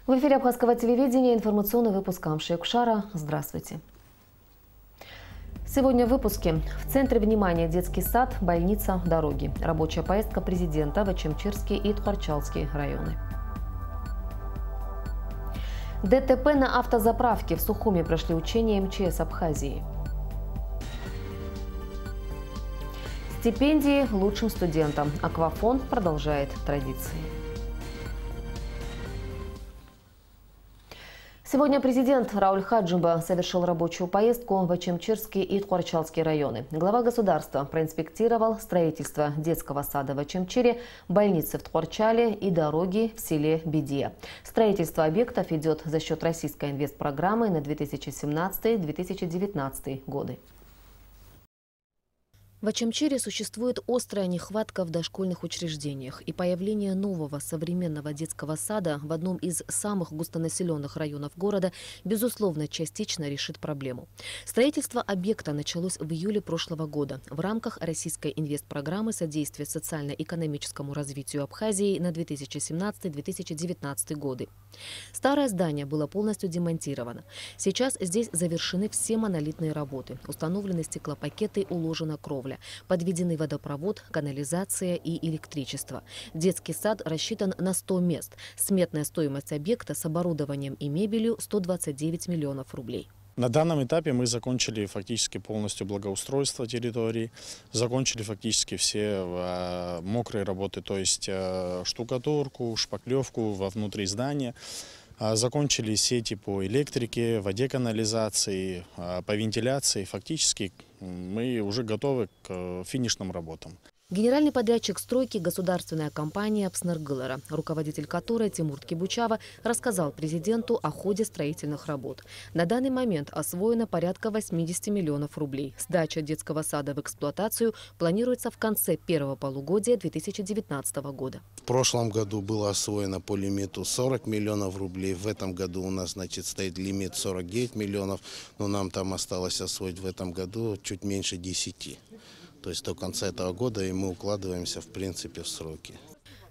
В эфире Абхазского телевидения информационный выпуск Амши Якушара. Здравствуйте. Сегодня в выпуске. В центре внимания детский сад, больница, дороги. Рабочая поездка президента в Очимчирский и Тхорчалский районы. ДТП на автозаправке. В Сухуми прошли учения МЧС Абхазии. Стипендии лучшим студентам. Аквафонд продолжает традиции. Сегодня президент Рауль Хаджимба совершил рабочую поездку в Очимчирский и Тхорчалский районы. Глава государства проинспектировал строительство детского сада в Очимчире, больницы в Тхорчале и дороги в селе Бедия. Строительство объектов идет за счет российской инвестпрограммы на 2017-2019 годы. В Очимчире существует острая нехватка в дошкольных учреждениях, и появление нового современного детского сада в одном из самых густонаселенных районов города, безусловно, частично решит проблему. Строительство объекта началось в июле прошлого года в рамках российской инвестпрограммы содействия социально-экономическому развитию Абхазии на 2017-2019 годы. Старое здание было полностью демонтировано. Сейчас здесь завершены все монолитные работы, установлены стеклопакеты, уложена кровля. Подведены водопровод, канализация и электричество. Детский сад рассчитан на 100 мест. Сметная стоимость объекта с оборудованием и мебелью – 129 миллионов рублей. На данном этапе мы закончили фактически полностью благоустройство территории, закончили фактически все мокрые работы, то есть штукатурку, шпаклевку внутри здания. Закончили сети по электрике, воде, канализации, по вентиляции. Фактически мы уже готовы к финишным работам. Генеральный подрядчик стройки – государственная компания «Пснергылера», руководитель которой Тимур Ткибучава рассказал президенту о ходе строительных работ. На данный момент освоено порядка 80 миллионов рублей. Сдача детского сада в эксплуатацию планируется в конце первого полугодия 2019 года. В прошлом году было освоено по лимиту 40 миллионов рублей. В этом году у нас, стоит лимит 49 миллионов, но нам там осталось освоить в этом году чуть меньше 10. То есть до конца этого года, и мы укладываемся, в принципе, в сроки.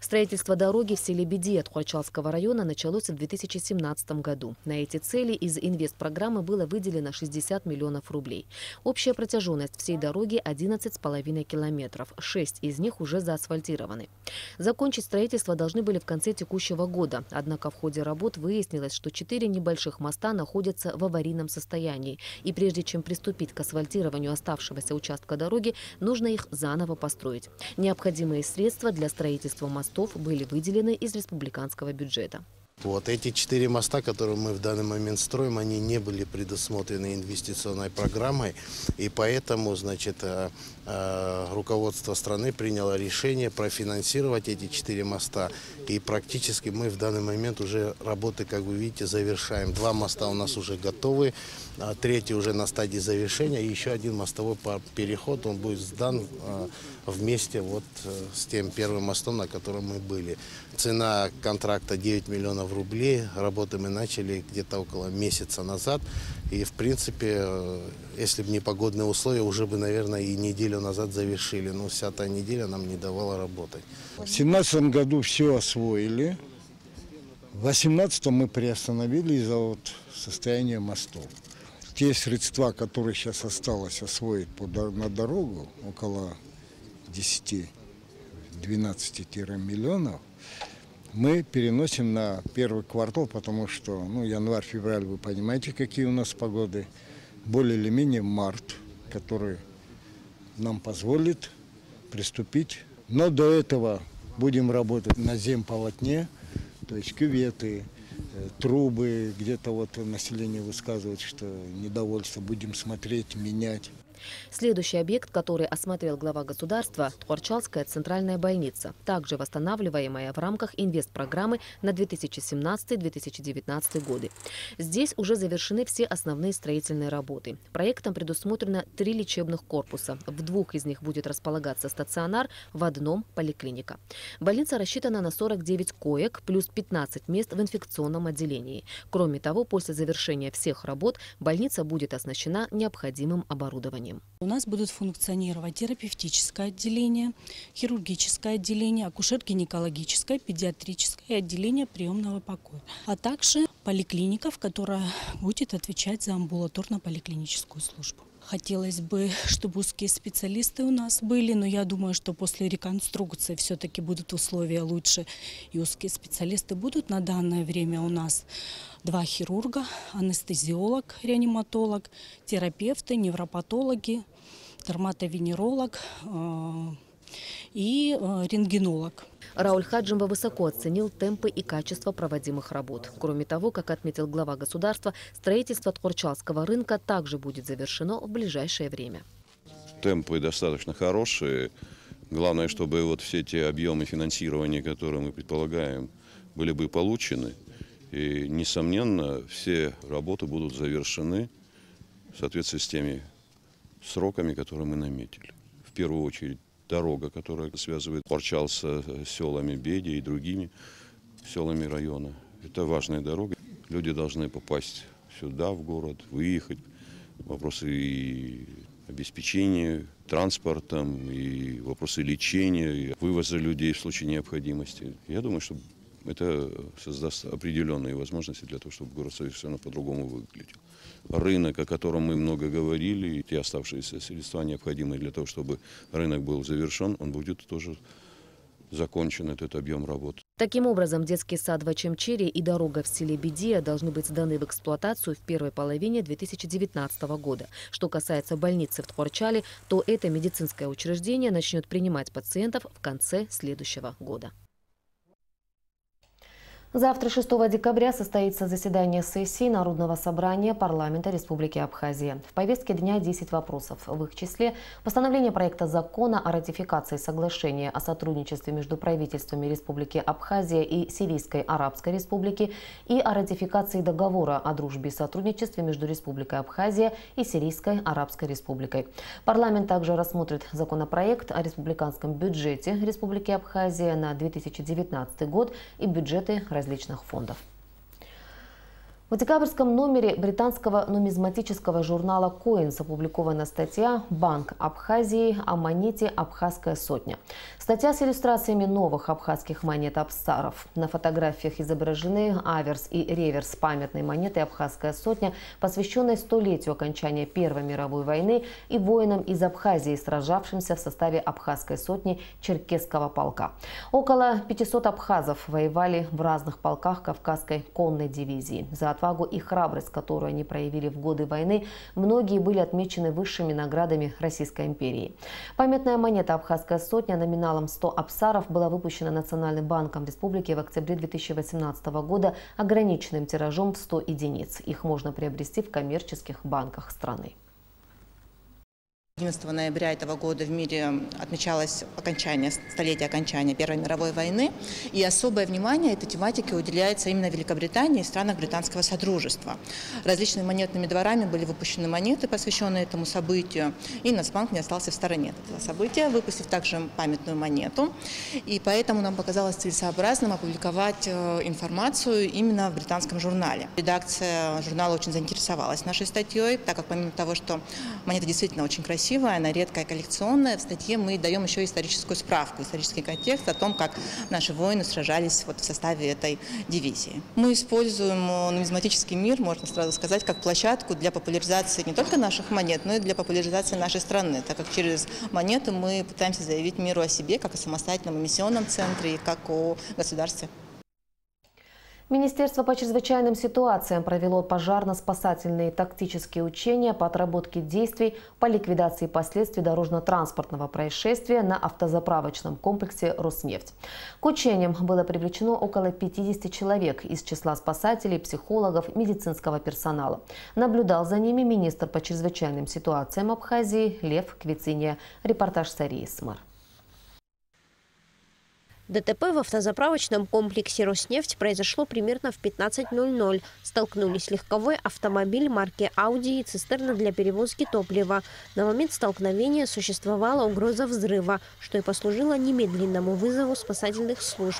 Строительство дороги в селе Бедия Тхорчалского района началось в 2017 году. На эти цели из инвестпрограммы было выделено 60 миллионов рублей. Общая протяженность всей дороги 11,5 километров. 6 из них уже заасфальтированы. Закончить строительство должны были в конце текущего года. Однако в ходе работ выяснилось, что 4 небольших моста находятся в аварийном состоянии. И прежде чем приступить к асфальтированию оставшегося участка дороги, нужно их заново построить. Необходимые средства для строительства мостов были выделены из республиканского бюджета. Вот эти 4 моста, которые мы в данный момент строим, они не были предусмотрены инвестиционной программой, и поэтому, руководство страны приняло решение профинансировать эти 4 моста. И практически мы в данный момент уже работы, как вы видите, завершаем. 2 моста у нас уже готовы, 3 уже на стадии завершения, и еще один мостовой переход, он будет сдан вместе с тем первым мостом, на котором мы были. Цена контракта 9 миллионов рублей. Работы мы начали где-то около месяца назад. И, в принципе, если бы не погодные условия, уже бы, наверное, и неделю назад завершили. Но вся та неделя нам не давала работать. В 2017 году все освоили. В 2018 мы приостановили из-за состояния мостов. Те средства, которые сейчас осталось освоить на дорогу, около 10-12 миллионов, мы переносим на первый квартал, потому что январь-февраль, вы понимаете, какие у нас погоды, более или менее март, который нам позволит приступить. Но до этого будем работать на земполотне, то есть кюветы, трубы, где-то население высказывает, что недовольство, будем смотреть, менять. Следующий объект, который осмотрел глава государства – Тхорчалская центральная больница, также восстанавливаемая в рамках инвестпрограммы на 2017-2019 годы. Здесь уже завершены все основные строительные работы. Проектом предусмотрено 3 лечебных корпуса. В 2 из них будет располагаться стационар, в 1 – поликлиника. Больница рассчитана на 49 коек, плюс 15 мест в инфекционном отделении. Кроме того, после завершения всех работ больница будет оснащена необходимым оборудованием. учреждениям. У нас будут функционировать терапевтическое отделение, хирургическое отделение, акушер-гинекологическое, педиатрическое отделение приемного покоя, а также поликлиника, которая будет отвечать за амбулаторно-поликлиническую службу. Хотелось бы, чтобы узкие специалисты у нас были, но я думаю, что после реконструкции все-таки будут условия лучше. И узкие специалисты будут. На данное время у нас 2 хирурга, анестезиолог, реаниматолог, терапевты, невропатологи, дерматовенеролог и рентгенолог. Рауль Хаджимба высоко оценил темпы и качество проводимых работ. Кроме того, как отметил глава государства, строительство Тхорчалского рынка также будет завершено в ближайшее время. Темпы достаточно хорошие. Главное, чтобы вот все те объемы финансирования, которые мы предполагаем, были бы получены. И, несомненно, все работы будут завершены в соответствии с теми сроками, которые мы наметили. В первую очередь, дорога, которая связывает Тхорчал с селами Беди и другими селами района. Это важная дорога. Люди должны попасть сюда, в город, выехать. Вопросы и обеспечения транспортом, и вопросы лечения, и вывоза людей в случае необходимости. Я думаю, что это создаст определенные возможности для того, чтобы город совершенно по-другому выглядел. Рынок, о котором мы много говорили, и те оставшиеся средства, необходимые для того, чтобы рынок был завершен, он будет тоже закончен, этот объем работ. Таким образом, детский сад в Ачамчере и дорога в селе Бедия должны быть сданы в эксплуатацию в первой половине 2019 года. Что касается больницы в Тхорчале, то это медицинское учреждение начнет принимать пациентов в конце следующего года. Завтра, 6 декабря, состоится заседание сессии Народного собрания парламента Республики Абхазия. В повестке дня 10 вопросов. В их числе постановление проекта закона о ратификации соглашения о сотрудничестве между правительствами Республики Абхазия и Сирийской Арабской Республики и о ратификации договора о дружбе и сотрудничестве между Республикой Абхазия и Сирийской Арабской Республикой. Парламент также рассмотрит законопроект о республиканском бюджете Республики Абхазия на 2019 год и бюджеты различных фондов. В декабрьском номере британского нумизматического журнала «Коинс» опубликована статья «Банк Абхазии о монете «Абхазская сотня». Статья с иллюстрациями новых абхазских монет абсаров. На фотографиях изображены аверс и реверс памятной монеты «Абхазская сотня», посвященной 100-летию окончания Первой мировой войны и воинам из Абхазии, сражавшимся в составе Абхазской сотни черкесского полка. Около 500 абхазов воевали в разных полках Кавказской конной дивизии. За отвагу и храбрость, которую они проявили в годы войны, многие были отмечены высшими наградами Российской империи. Памятная монета «Абхазская сотня» номиналом 100 абсаров была выпущена Национальным банком республики в октябре 2018 года ограниченным тиражом в 100 единиц. Их можно приобрести в коммерческих банках страны. 11 ноября этого года в мире отмечалось столетие окончания Первой мировой войны, и особое внимание этой тематике уделяется именно Великобритании и странах британского содружества. Различными монетными дворами были выпущены монеты, посвященные этому событию, и Нацбанк не остался в стороне от этого события, выпустив также памятную монету. И поэтому нам показалось целесообразным опубликовать информацию именно в британском журнале. Редакция журнала очень заинтересовалась нашей статьей, так как помимо того, что монета действительно очень красивая, она редкая, коллекционная. В статье мы даем еще историческую справку, исторический контекст о том, как наши воины сражались в составе этой дивизии. Мы используем нумизматический мир, можно сразу сказать, как площадку для популяризации не только наших монет, но и для популяризации нашей страны, так как через монеты мы пытаемся заявить миру о себе, как о самостоятельном эмиссионном центре и как о государстве. Министерство по чрезвычайным ситуациям провело пожарно-спасательные тактические учения по отработке действий по ликвидации последствий дорожно-транспортного происшествия на автозаправочном комплексе «Роснефть». К учениям было привлечено около 50 человек из числа спасателей, психологов, медицинского персонала. Наблюдал за ними министр по чрезвычайным ситуациям Абхазии Лев Квициния. Репортаж Сарии Смар. ДТП в автозаправочном комплексе «Роснефть» произошло примерно в 15:00. Столкнулись легковой автомобиль марки «Ауди» и цистерна для перевозки топлива. На момент столкновения существовала угроза взрыва, что и послужило немедленному вызову спасательных служб.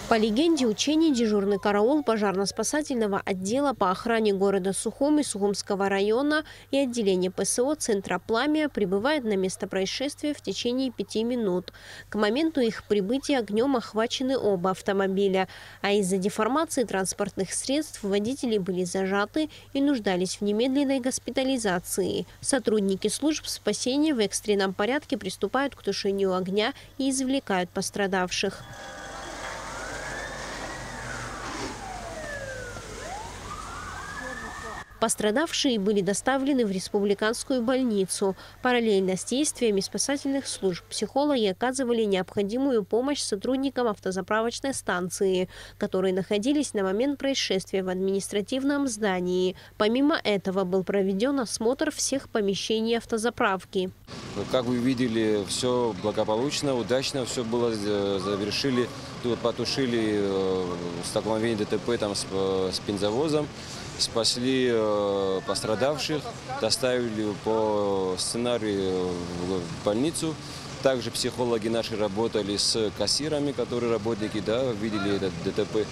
По легенде учений, дежурный караул пожарно-спасательного отдела по охране города Сухум и Сухумского района и отделение ПСО Центра Пламя прибывает на место происшествия в течение 5 минут. К моменту их прибытия огнем охвачены оба автомобиля, а из-за деформации транспортных средств водители были зажаты и нуждались в немедленной госпитализации. Сотрудники служб спасения в экстренном порядке приступают к тушению огня и извлекают пострадавших. Пострадавшие были доставлены в республиканскую больницу. Параллельно с действиями спасательных служб психологи оказывали необходимую помощь сотрудникам автозаправочной станции, которые находились на момент происшествия в административном здании. Помимо этого был проведен осмотр всех помещений автозаправки. Как вы видели, все благополучно, удачно, все было завершили, потушили столкновение ДТП там с бензовозом. Спасли пострадавших, доставили по сценарию в больницу. Также психологи наши работали с кассирами, которые работники, видели этот ДТП.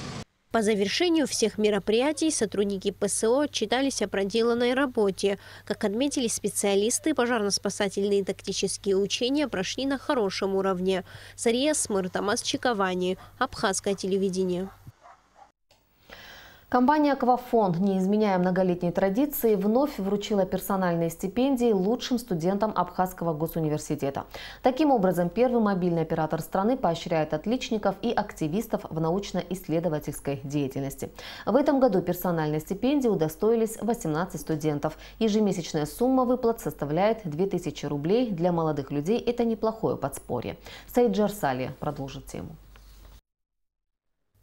По завершению всех мероприятий сотрудники ПСО отчитались о проделанной работе. Как отметили специалисты, пожарно-спасательные тактические учения прошли на хорошем уровне. Сария Смыр, Тамас Чиковани, Абхазское телевидение. Компания «Аквафон», не изменяя многолетней традиции, вновь вручила персональные стипендии лучшим студентам Абхазского госуниверситета. Таким образом, первый мобильный оператор страны поощряет отличников и активистов в научно-исследовательской деятельности. В этом году персональной стипендии удостоились 18 студентов. Ежемесячная сумма выплат составляет 2000 рублей. Для молодых людей это неплохое подспорье. Саид Джарсали продолжит тему.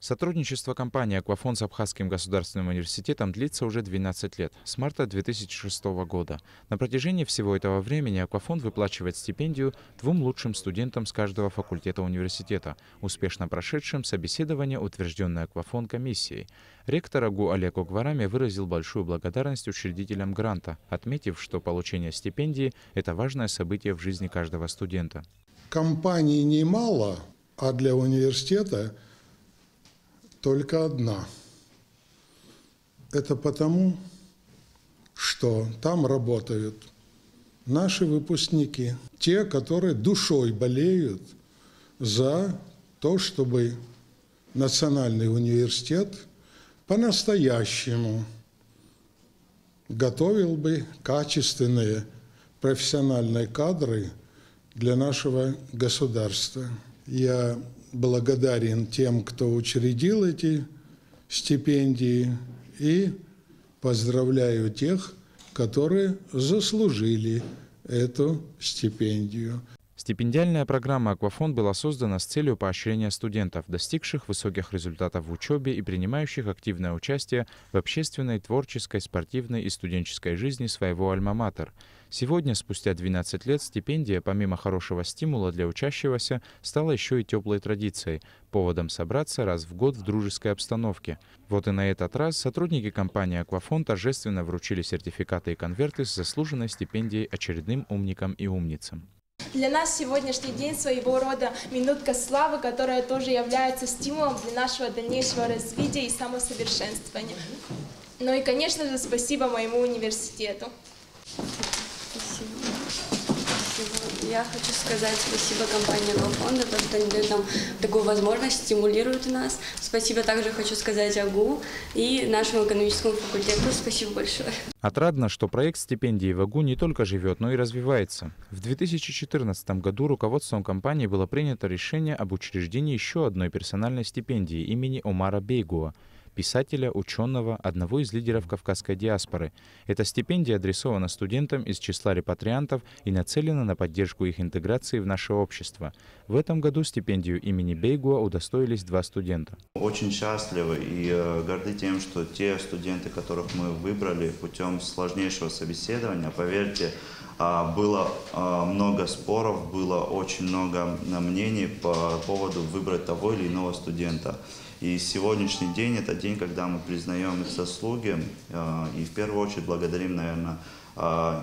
Сотрудничество компании «Аквафон» с Абхазским государственным университетом длится уже 12 лет, с марта 2006 года. На протяжении всего этого времени «Аквафон» выплачивает стипендию 2 лучшим студентам с каждого факультета университета, успешно прошедшим собеседование, утвержденное «Аквафон» комиссией. Ректор АГУ Олег Огварами выразил большую благодарность учредителям гранта, отметив, что получение стипендии – это важное событие в жизни каждого студента. Компаний немало, а для университета – только одна. Это потому, что там работают наши выпускники, те, которые душой болеют за то, чтобы Национальный университет по-настоящему готовил бы качественные профессиональные кадры для нашего государства. Я благодарен тем, кто учредил эти стипендии, и поздравляю тех, которые заслужили эту стипендию. Стипендиальная программа «Аквафон» была создана с целью поощрения студентов, достигших высоких результатов в учебе и принимающих активное участие в общественной, творческой, спортивной и студенческой жизни своего альма-матер. Сегодня, спустя 12 лет, стипендия, помимо хорошего стимула для учащегося, стала еще и теплой традицией, поводом собраться раз в год в дружеской обстановке. Вот и на этот раз сотрудники компании «Аквафон» торжественно вручили сертификаты и конверты с заслуженной стипендией очередным умникам и умницам. Для нас сегодняшний день своего рода минутка славы, которая тоже является стимулом для нашего дальнейшего развития и самосовершенствования. Ну и, конечно же, спасибо моему университету. Спасибо. Я хочу сказать спасибо компании «Аквафон» за то, что они дают нам такую возможность, стимулируют нас. Спасибо также хочу сказать АГУ и нашему экономическому факультету. Спасибо большое. Отрадно, что проект стипендии в АГУ не только живет, но и развивается. В 2014 году руководством компании было принято решение об учреждении еще одной персональной стипендии имени Омара Бейгуа, писателя, ученого, одного из лидеров кавказской диаспоры. Эта стипендия адресована студентам из числа репатриантов и нацелена на поддержку их интеграции в наше общество. В этом году стипендию имени Бейгуа удостоились 2 студента. Очень счастливы и горды тем, что те студенты, которых мы выбрали путем сложнейшего собеседования, поверьте, Было много споров, было очень много мнений по поводу выбрать того или иного студента. И сегодняшний день – это день, когда мы признаем их заслуги и в первую очередь благодарим, наверное,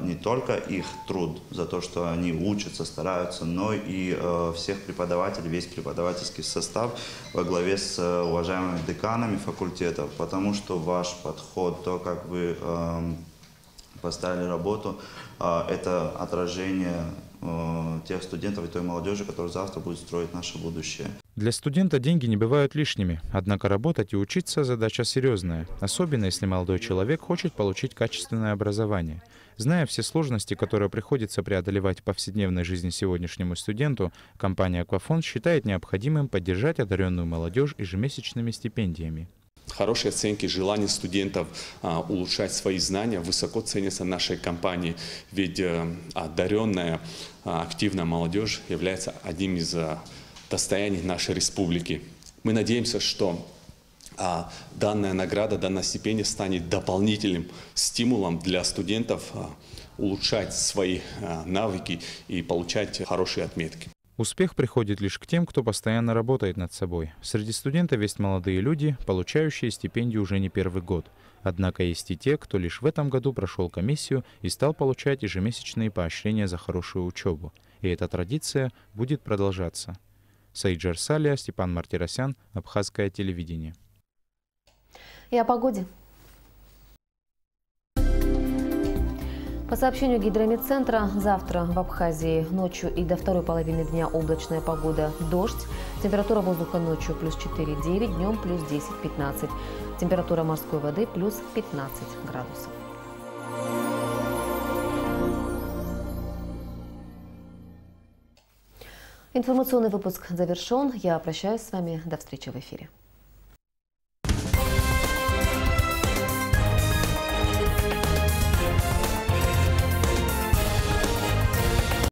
не только их труд за то, что они учатся, стараются, но и всех преподавателей, весь преподавательский состав во главе с уважаемыми деканами факультетов, потому что ваш подход, то, как вы поставили работу, это отражение тех студентов и той молодежи, которая завтра будет строить наше будущее. Для студента деньги не бывают лишними, однако работать и учиться – задача серьезная, особенно если молодой человек хочет получить качественное образование. Зная все сложности, которые приходится преодолевать в повседневной жизни сегодняшнему студенту, компания «Аквафонд» считает необходимым поддержать одаренную молодежь ежемесячными стипендиями. Хорошие оценки, желание студентов улучшать свои знания высоко ценятся нашей компанией, ведь одаренная, активная молодежь является одним из достояний нашей республики. Мы надеемся, что данная награда, данная стипендия станет дополнительным стимулом для студентов улучшать свои навыки и получать хорошие отметки. Успех приходит лишь к тем, кто постоянно работает над собой. Среди студентов есть молодые люди, получающие стипендию уже не первый год. Однако есть и те, кто лишь в этом году прошел комиссию и стал получать ежемесячные поощрения за хорошую учебу. И эта традиция будет продолжаться. Саид Джарсалия, Степан Мартиросян, Абхазское телевидение. И о погоде. По сообщению гидрометцентра, завтра в Абхазии ночью и до второй половины дня облачная погода, дождь. Температура воздуха ночью плюс 4-9, днем плюс 10-15. Температура морской воды плюс 15 градусов. Информационный выпуск завершен. Я прощаюсь с вами. До встречи в эфире.